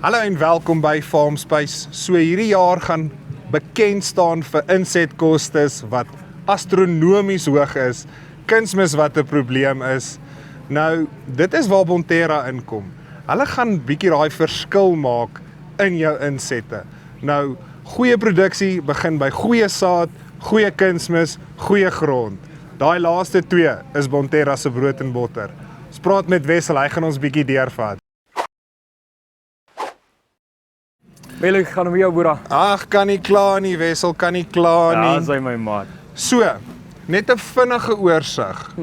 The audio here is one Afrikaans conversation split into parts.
Hallo en welkom by Farmspace. So hierdie jaar gaan bekend staan vir insetkostes wat astronomies hoog is, kunsmis wat 'n probleem is. Nou, dit is waar Bonterra inkom. Hulle gaan bietjie daai verskil maak in jou insette. Nou, goeie produksie begin by goeie saad, goeie kunsmis, goeie grond. Daai laaste twee is Bonterra se brood en botter. Ons praat met Wessel, hy gaan ons bietjie deurvat. Wel, ek gaan met jou, boera. Ag, kan nie klaar nie, Wessel, kan nie klaar nie. Ja, sy my maat. So, net 'n vinnige oorsig.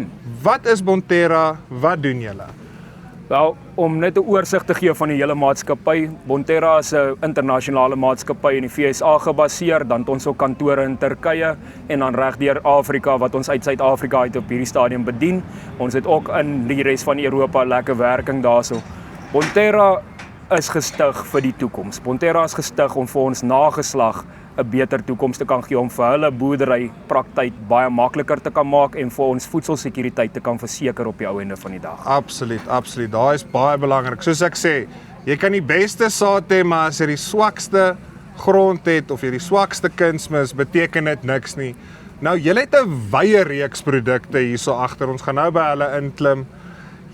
Wat is Bonterra? Wat doen julle? Wel, om net 'n oorsig te gee van die hele maatskappy. Bonterra is 'n internasionale maatskappy in die VSA gebaseer, dan het ons ook kantore in Turkye en dan regdeur Afrika wat ons uit Suid-Afrika uit op hierdie stadium bedien. Ons het ook in die res van Europa lekker werking daarso. Bonterra is gestig vir die toekoms. Bonterra is gestig om vir ons nageslag 'n beter toekoms te kan gee, om vir hulle boerdery praktyk baie makliker te kan maak en vir ons voedselsekuriteit te kan verseker op die ou ende van die dag. Absoluut. Daai is baie belangrik. Soos ek sê, jy kan die beste saad hê, maar as jy die swakste grond het of jy die swakste kunsmis, beteken dit niks nie. Nou, julle het 'n wye reeks produkte hierso agter. Ons gaan nou by hulle inklim.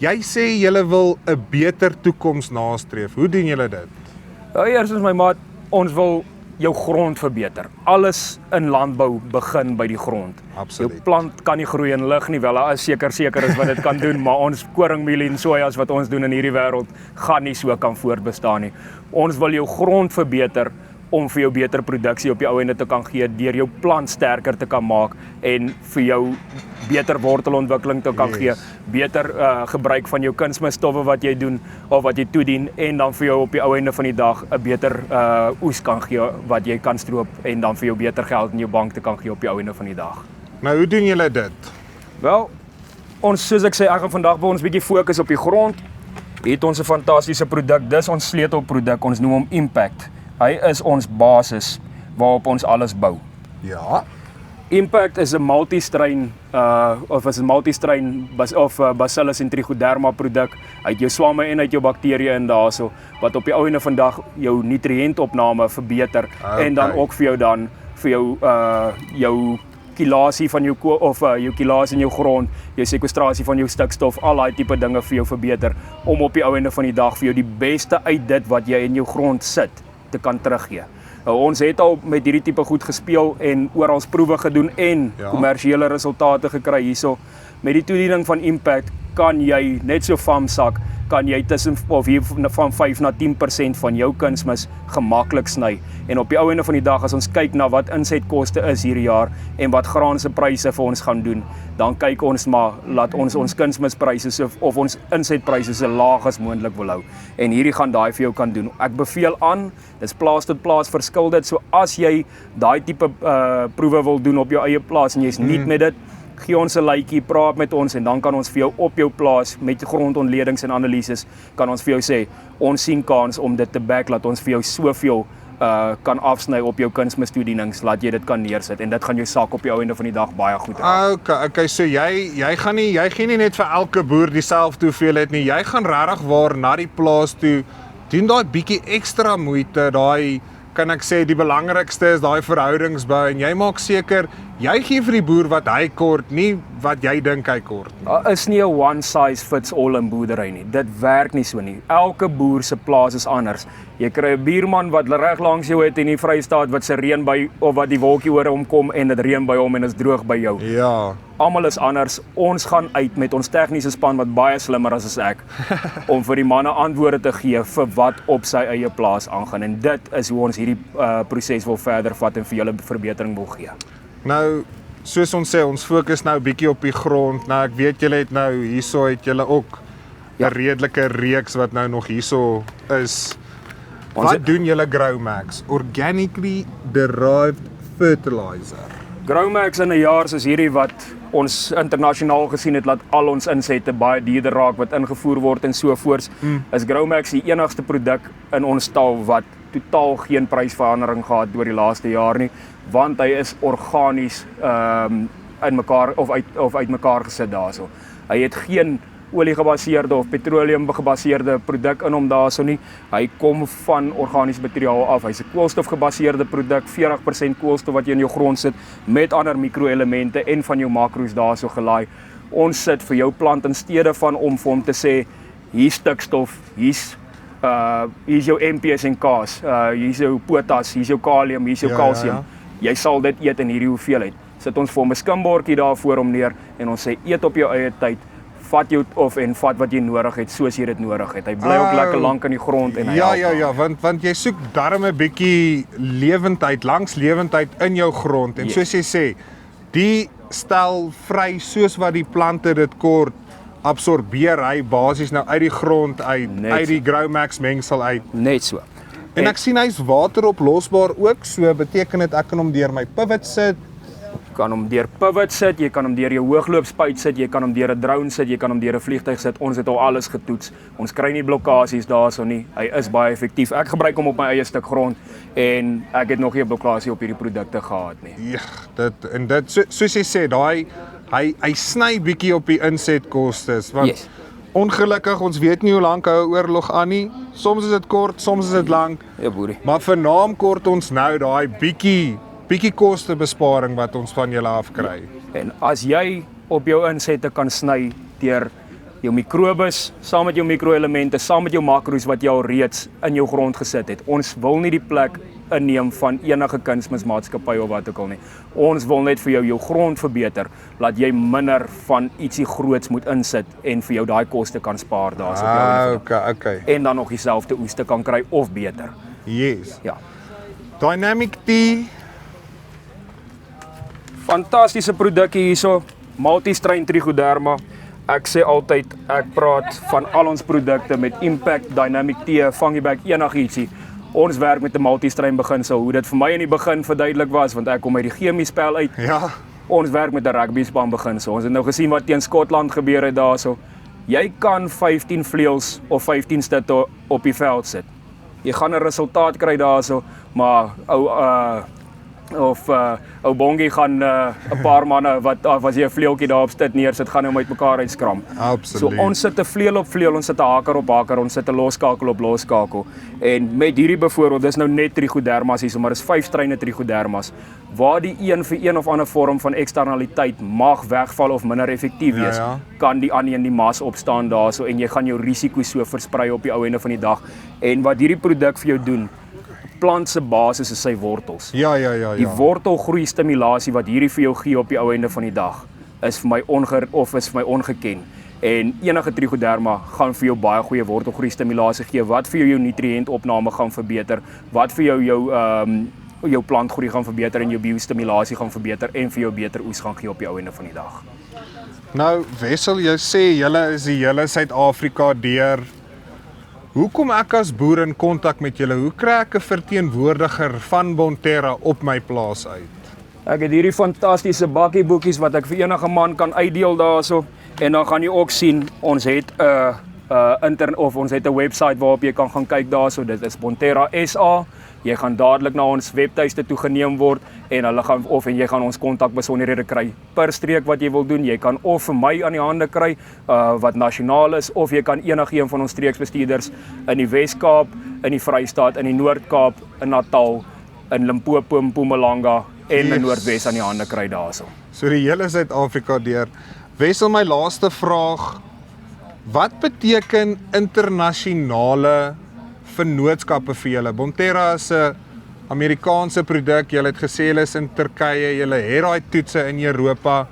Jy sê julle wil 'n beter toekoms nastreef. Hoe doen julle dit? Ja, eers is my maat, ons wil jou grond verbeter. Alles in landbou begin by die grond. Absoluut. Jou plant kan nie groei in lig nie, wel, daar is seker is wat dit kan doen, maar ons koringmielie en sojas wat ons doen in hierdie wêreld gaan nie so kan voortbestaan nie. Ons wil jou grond verbeter om vir jou beter produksie op die ou ende te kan gee, deur jou plant sterker te kan maak en vir jou beter wortelontwikkeling te kan gee, beter gebruik van jou kunsmisstowwe wat jy doen of wat jy toedien en dan vir jou op die ou ende van die dag 'n beter oes kan gee wat jy kan stroop en dan vir jou beter geld in jou bank te kan gee op die ou ende van die dag. Nou, hoe doen julle dit? Wel, ons soos ek sê, ek gaan vandag by ons bietjie fokus op die grond. Het ons 'n fantastiese produk, dis ons sleutelproduk, ons noem hom Impact. Hy is ons basis waarop ons alles bou. Ja. Impact is 'n multistrain Bacillus en Trichoderma produk uit jou swamme en uit jou bakterieë in daarso wat op die ou ende van dag jou nutriëntopname verbeter en dan ook vir jou kilasie van jou jou kilasie in jou grond, jou sekwestrasie van jou stikstof, al daai tipe dinge vir jou verbeter om op die ou ende van die dag vir jou die beste uit dit wat jy in jou grond sit te kan teruggee. Ons het al met hierdie tipe goed gespeel en oral proewe gedoen en kommersiële resultate gekry hierso. Met die toediening van Impact kan jy net so famsak, kan jy tussen van 5 na 10% van jou kunsmis gemaklik sny. En op die ou ende van die dag, as ons kyk na wat insetkoste is hierdie jaar en wat graan se pryse vir ons gaan doen, dan kyk ons maar laat ons kunsmispryse of ons insetpryse so laag as moontlik wil hou. En hierdie gaan daai vir jou kan doen. Ek beveel aan, dis plaas tot plaas verskil dit. So as jy daai tipe proewe wil doen op jou eie plaas en jy's nie met dit, gee ons 'n lytjie, praat met ons en dan kan ons vir jou op jou plaas met grondontledings en analises kan ons vir jou sê, ons sien kans om dit te back, laat ons vir jou soveel kan afsny op jou kunsmistoedienings, laat jy dit kan neersit en dit gaan jou sak op die ou ende van die dag baie goed raak. Okay, so jy gee nie net vir elke boer dieselfde hoeveelheid nie. Jy gaan regtig waar na die plaas toe, doen daai bietjie ekstra moeite, daai kan ek sê die belangrikste is daai verhoudingsbou en jy maak seker jy gee vir die boer wat hy kort, nie wat jy dink hy kort nie. Is nie 'n one size fits all in boerdery nie. Dit werk nie so nie. Elke boer se plaas is anders. Jy kry 'n buurman wat reg langs jou het in die Vrystaat wat se reën by of wat die wolkie oor hom kom en dit reën by hom en is droog by jou. Ja. Almal is anders. Ons gaan uit met ons tegniese span wat baie slimmer as ek om vir die manne antwoorde te gee vir wat op sy eie plaas aangaan en dit is hoe ons hierdie proses wil verder vat en vir julle verbetering wil gee. Nou, soos ons sê, ons fokus nou bietjie op die grond. Nou, ek weet julle het nou hierso het julle ook 'n redelike reeks wat nou nog hierso is. Wat doen julle Growmax? Organically derived fertilizer. Growmax in 'n jaar soos hierdie wat ons internasionaal gesien het, laat al ons insette baie duurder raak wat ingevoer word en so voort, is Growmax die enigste produk in ons stal wat totaal geen prysverandering gehad oor die laaste jaar nie, want hy is organies in mekaar of uit mekaar gesit daarso. Hy het geen olie-gebaseerde of petroleum-gebaseerde produk in hom daarso nie. Hy kom van organiese materiaal af. Hy's 'n koolstof-gebaseerde produk, 40% koolstof wat jy in jou grond sit met ander mikroelemente en van jou makro's daarso gelaai. Ons sit vir jou plant in steede van om vir hom te sê hier's stikstof, hier's jou MPS en K's, hier's jou potas, hier's jou kalium, hier's jou kalsium. Jy sal dit eet in hierdie hoeveelheid. Sit ons vir hom 'n skimbordjie daar voor hom neer en ons sê eet op jou eie tyd. Vat jou en vat wat jy nodig het soos jy dit nodig het. Hy bly ook lekker lank in die grond en hy want jy soek darm 'n bietjie lewendheid, langslewendheid in jou grond en soos jy sê, die stel vry soos wat die plante dit kort absorbeer hy basies nou uit die grond uit die Growmax mengsel uit. Net so. En ek sien hy's wateroplosbaar ook, so beteken dit ek kan hom deur my pivot sit. Jy kan hom deur pivot sit, jy kan hom deur jou hoogloopspuit sit, jy kan hom deur 'n drone sit, jy kan hom deur 'n vliegtuig sit. Ons het al alles getoets. Ons kry nie blokkades daarso nie. Hy is baie effektief. Ek gebruik hom op my eie stuk grond en ek het nog nie 'n blokkasie op hierdie produkte gehad nie. Ja, dit soos jy sê, hy sny bietjie op die insetkostes want ongelukkig ons weet nie hoe lank hou 'n oorlog aan nie. Soms is dit kort, soms is dit lank. Ja, boerie. Maar vernaam kort ons nou daai bietjie kostebesparing wat ons van julle afkry. En as jy op jou insette kan sny deur jou mikrobes, saam met jou mikroelemente, saam met jou makro's wat jy al reeds in jou grond gesit het. Ons wil nie die plek inneem van enige kunsmismaatskappy of wat ook al nie. Ons wil net vir jou grond verbeter, laat jy minder van ietsie groots moet insit en vir jou daai koste kan spaar daarso. Okay. En dan nog dieselfde oeste kan kry of beter. Yes. Ja. Dynamic Tea. Fantastiese produkkie hierso, multistrain trichoderma. Ek sê altyd, ek praat van al ons produkte met Impact, Dynamic Tea, Fungiback, enigietsie. Ons werk met 'n multistrain beginsel, hoe dit vir my in die begin verduidelik was, want ek kom uit die chemiespel uit. Ja. Ons werk met 'n rugbyspan beginsel. Ons het nou gesien wat teen Skotland gebeur het daarso. Jy kan 15 vleuels of 15 stitte op die veld sit. Jy gaan 'n resultaat kry daarso, maar ou Bongie gaan 'n paar manne wat as jy 'n vleueltjie daar op sit neersit, gaan hom uitmekaar uitskram. Absoluut. So ons sit 'n vleuel op vleuel, ons sit 'n haker op haker, ons sit 'n loskakel op loskakel. En met hierdie byvoorbeeld, dis nou net trichodermas hier, maar dis 5 stryne trichodermas waar die een vir een of ander vorm van eksternaliteit mag wegval of minder effektief wees, kan die ander een die mas opstaan daarso en jy gaan jou risiko so versprei op die ou einde van die dag. En wat hierdie produk vir jou doen, plant se basis is sy wortels. Ja. Die wortelgroei stimulasie wat hierdie vir jou gee op die ou einde van die dag is vir my ongeken. En enige trichoderma gaan vir jou baie goeie wortelgroei stimulasie gee wat vir jou nutriëntopname gaan verbeter, wat vir jou plantgroei gaan verbeter en jou biostimulasie gaan verbeter en vir jou beter oes gaan gee op die ou einde van die dag. Nou Wessel, jy sê julle is die hele Suid-Afrika deur. Hoekom ek as boer in kontak met julle? Hoe kry ek 'n verteenwoordiger van Bonterra op my plaas uit? Ek het hierdie fantastiese bakkieboekies wat ek vir enige man kan uitdeel daarso en dan gaan jy ook sien ons het 'n website waarop jy kan gaan kyk daarso. Dit is Bonterra SA. Jy gaan dadelik na ons webtuiste toe geneem word en jy gaan ons kontakbesonderhede kry per streek wat jy wil doen. Jy kan of vir my aan die hande kry wat nasionaal is of jy kan enigeen van ons streeksbestuurders in die Wes-Kaap, in die Vrystaat, in die Noord-Kaap, in Natal, in Limpopo, Mpumalanga en in Noordwes aan die hande kry daarso. So die hele Suid-Afrika deur. Wessel, my laaste vraag. Wat beteken internasionale vennootskappe vir julle? Bonterra is 'n Amerikaanse produk. Julle het gesê julle is in Turkye, julle het daai toetse in Europa.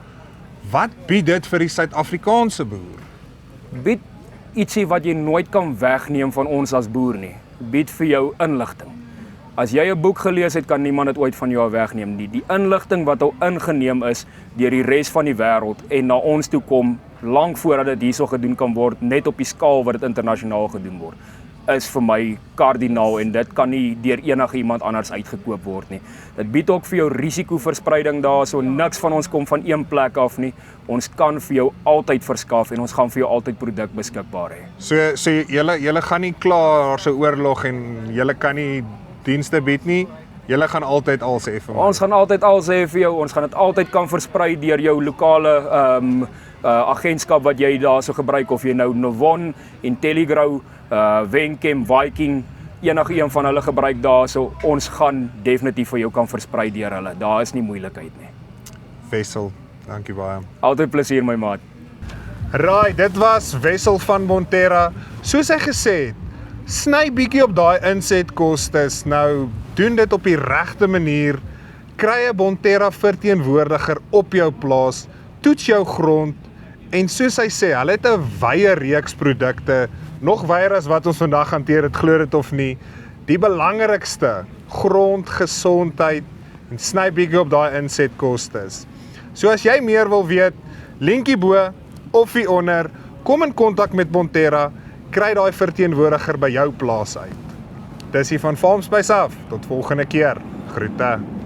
Wat bied dit vir die Suid-Afrikaanse boer? Bied ietsie wat jy nooit kan wegneem van ons as boer nie. Bied vir jou inligting. As jy 'n boek gelees het, kan niemand dit ooit van jou wegneem nie. Die inligting wat al ingeneem is deur die res van die wêreld en na ons toe kom, lank voordat dit hierso gedoen kan word, net op die skaal wat dit internasionaal gedoen word, is vir my kardinaal en dit kan nie deur enige iemand anders uitgekoop word nie. Dit bied ook vir jou risikoverspreiding daarso, niks van ons kom van een plek af nie. Ons kan vir jou altyd verskaf en ons gaan vir jou altyd produk beskikbaar hê. So julle gaan nie klaar so oorlog en julle kan nie dienste bied nie. Julle gaan altyd al sê vir my. Ons gaan altyd al sê vir jou, ons gaan dit altyd kan versprei deur jou lokale agentskap wat jy daarso gebruik, of jy nou Novon, Intelligrow, Wenchem, Viking, enige een van hulle gebruik daarso, ons gaan definitief vir jou kan versprei deur hulle. Daar is nie moeilikheid nie. Wessel, dankie baie. Altyd plesier my maat. Raai, dit was Wessel van Bonterra. Soos hy gesê het, sny bietjie op daai insetkostes. Nou, doen dit op die regte manier. Kry 'n Bonterra verteenwoordiger op jou plaas, toets jou grond en soos hy sê, hulle het 'n wye reeks produkte, nog wyer as wat ons vandag hanteer het, glo dit of nie. Die belangrikste, grondgesondheid en sny bietjie op daai insetkostes. So as jy meer wil weet, linkie bo of hier onder, kom in kontak met Bonterra, kry daai verteenwoordiger by jou plaas uit. Dis hier van Farmspace af, tot volgende keer. Groete.